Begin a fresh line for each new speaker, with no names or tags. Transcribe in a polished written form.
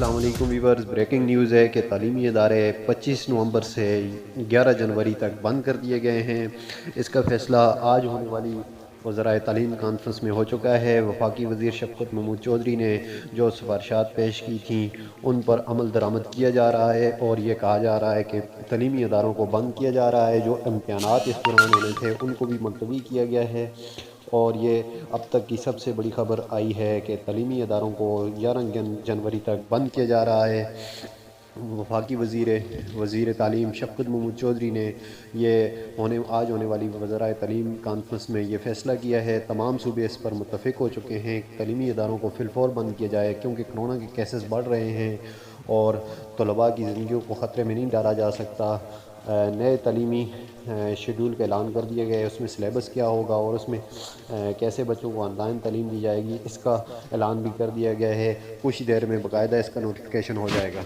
السلام علیکم viewers, breaking news ہے کہ تعلیمی ادارے 25 نومبر سے 11 جنوری تک بند کر دیے گئے ہیں۔ اس کا فیصلہ آج ہونے والی وزرائے تعلیم کانفرنس میں ہو چکا ہے۔ وفاقی وزیر شفقت محمود چودھری نے جو سفارشات پیش کی تھیں ان پر عمل درآمد کیا جا رہا ہے، اور یہ کہا جا رہا ہے کہ تعلیمی اداروں کو بند کیا جا رہا ہے۔ جو امتحانات اس دوران ہونے تھے ان کو بھی ملتوی کیا گیا ہے، اور یہ اب تک کی سب سے بڑی خبر آئی ہے کہ تعلیمی اداروں کو 11 جنوری تک بند کیا جا رہا ہے۔ وفاقی وزیر تعلیم شفقت محمود چودھری نے آج ہونے والی وزرائے تعلیم کانفرنس میں یہ فیصلہ کیا ہے۔ تمام صوبے اس پر متفق ہو چکے ہیں کہ تعلیمی اداروں کو فی الفور بند کیا جائے، کیونکہ کرونا کے کیسز بڑھ رہے ہیں اور طلباء کی زندگیوں کو خطرے میں نہیں ڈالا جا سکتا۔ نئے تعلیمی شیڈول کا اعلان کر دیا گیا ہے، اس میں سلیبس کیا ہوگا اور اس میں کیسے بچوں کو آن لائن تعلیم دی جائے گی، اس کا اعلان بھی کر دیا گیا ہے۔ کچھ دیر میں باقاعدہ اس کا نوٹیفیکیشن ہو جائے گا۔